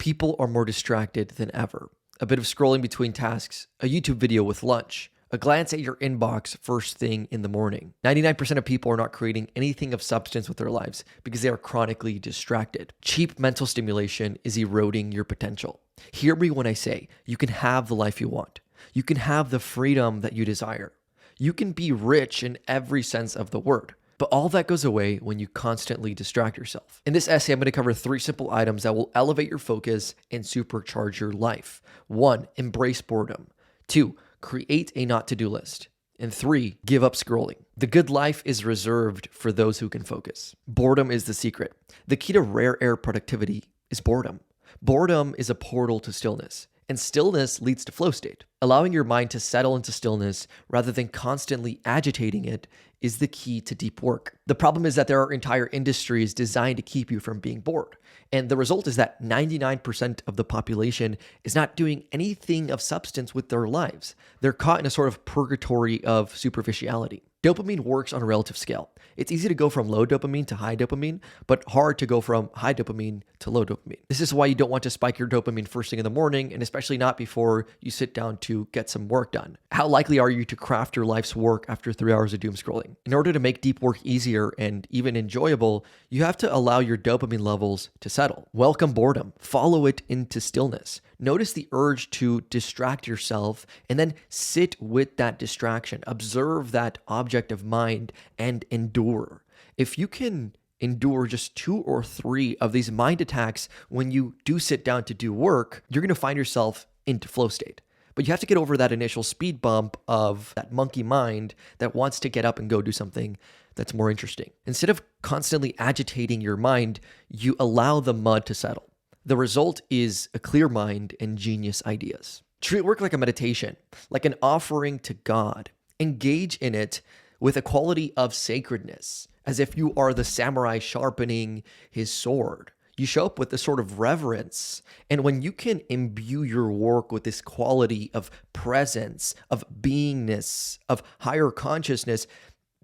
People are more distracted than ever. A bit of scrolling between tasks, a YouTube video with lunch, a glance at your inbox first thing in the morning. 99% of people are not creating anything of substance with their lives because they are chronically distracted. Cheap mental stimulation is eroding your potential. Hear me when I say you can have the life you want. You can have the freedom that you desire. You can be rich in every sense of the word. But all that goes away when you constantly distract yourself. In this essay, I'm going to cover 3 simple items that will elevate your focus and supercharge your life. 1, embrace boredom. 2, create a not-to-do list. And 3, give up scrolling. The good life is reserved for those who can focus. Boredom is the secret. The key to rare air productivity is boredom. Boredom is a portal to stillness. And stillness leads to flow state. Allowing your mind to settle into stillness rather than constantly agitating it is the key to deep work. The problem is that there are entire industries designed to keep you from being bored. And the result is that 99% of the population is not doing anything of substance with their lives. They're caught in a sort of purgatory of superficiality. Dopamine works on a relative scale. It's easy to go from low dopamine to high dopamine, but hard to go from high dopamine to low dopamine. This is why you don't want to spike your dopamine first thing in the morning, and especially not before you sit down to get some work done. How likely are you to craft your life's work after 3 hours of doom scrolling? In order to make deep work easier and even enjoyable, you have to allow your dopamine levels to settle. Welcome boredom. Follow it into stillness. Notice the urge to distract yourself and then sit with that distraction. Observe that object of mind and endure. If you can endure just 2 or 3 of these mind attacks when you do sit down to do work, you're going to find yourself into flow state. But you have to get over that initial speed bump of that monkey mind that wants to get up and go do something that's more interesting. Instead of constantly agitating your mind, you allow the mud to settle. The result is a clear mind and genius ideas. Treat work like a meditation, like an offering to God. Engage in it with a quality of sacredness, as if you are the samurai sharpening his sword. You show up with this sort of reverence. And when you can imbue your work with this quality of presence, of beingness, of higher consciousness,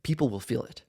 people will feel it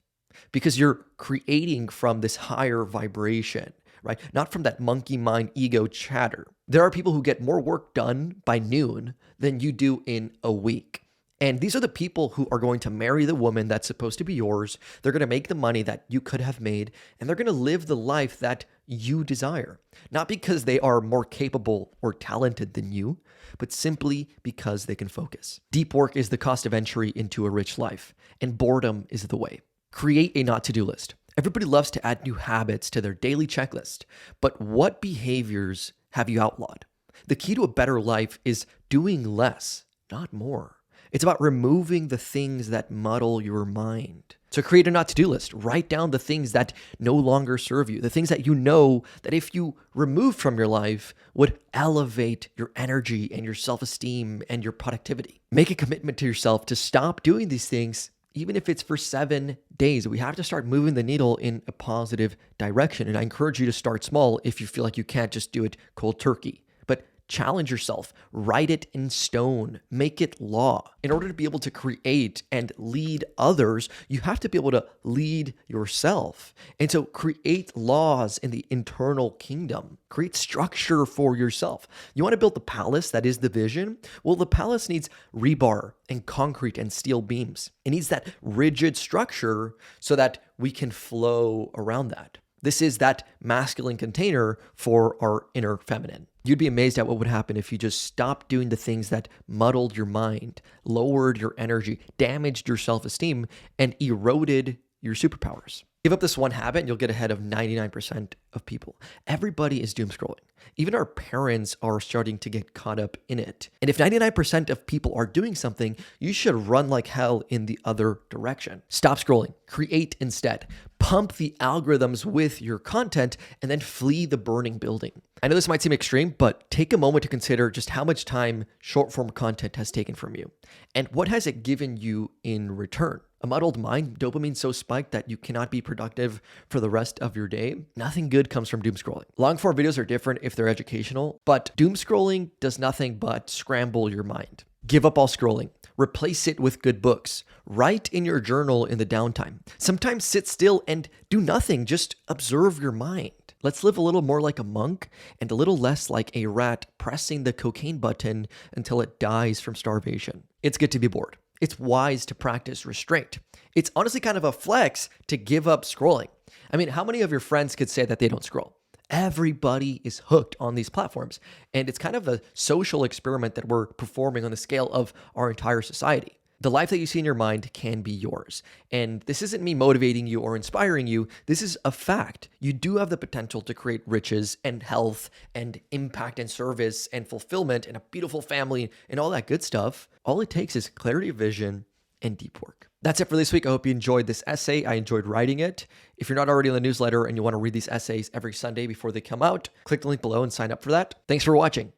because you're creating from this higher vibration, right? Not from that monkey mind ego chatter. There are people who get more work done by noon than you do in a week. And these are the people who are going to marry the woman that's supposed to be yours. They're going to make the money that you could have made, and they're going to live the life that you desire. Not because they are more capable or talented than you, but simply because they can focus. Deep work is the cost of entry into a rich life, and boredom is the way. Create a not-to-do list. Everybody loves to add new habits to their daily checklist, but what behaviors have you outlawed? The key to a better life is doing less, not more. It's about removing the things that muddle your mind. So create a not-to-do list. Write down the things that no longer serve you, the things that you know that if you removed from your life would elevate your energy and your self-esteem and your productivity. Make a commitment to yourself to stop doing these things, even if it's for 7 days. We have to start moving the needle in a positive direction. And I encourage you to start small if you feel like you can't just do it cold turkey. But challenge yourself, write it in stone, make it law. In order to be able to create and lead others, you have to be able to lead yourself. And so create laws in the internal kingdom, create structure for yourself. You want to build the palace that is the vision? Well, the palace needs rebar and concrete and steel beams. It needs that rigid structure so that we can flow around that. This is that masculine container for our inner feminine. You'd be amazed at what would happen if you just stopped doing the things that muddled your mind, lowered your energy, damaged your self-esteem, and eroded your superpowers. Give up this one habit and you'll get ahead of 99% of people. Everybody is doom scrolling. Even our parents are starting to get caught up in it. And if 99% of people are doing something, you should run like hell in the other direction. Stop scrolling. Create instead. Pump the algorithms with your content and then flee the burning building. I know this might seem extreme, but take a moment to consider just how much time short form content has taken from you. And what has it given you in return? A muddled mind, dopamine so spiked that you cannot be productive for the rest of your day? Nothing good comes from doom scrolling. Long form videos are different if they're educational, but doom scrolling does nothing but scramble your mind. Give up all scrolling. Replace it with good books. Write in your journal in the downtime. Sometimes sit still and do nothing. Just observe your mind. Let's live a little more like a monk and a little less like a rat pressing the cocaine button until it dies from starvation. It's good to be bored. It's wise to practice restraint. It's honestly kind of a flex to give up scrolling. I mean, how many of your friends could say that they don't scroll? Everybody is hooked on these platforms, and it's kind of a social experiment that we're performing on the scale of our entire society. The life that you see in your mind can be yours. And this isn't me motivating you or inspiring you. This is a fact. You do have the potential to create riches and health and impact and service and fulfillment and a beautiful family and all that good stuff. All it takes is clarity of vision and deep work. That's it for this week. I hope you enjoyed this essay. I enjoyed writing it. If you're not already in the newsletter and you want to read these essays every Sunday before they come out, click the link below and sign up for that. Thanks for watching.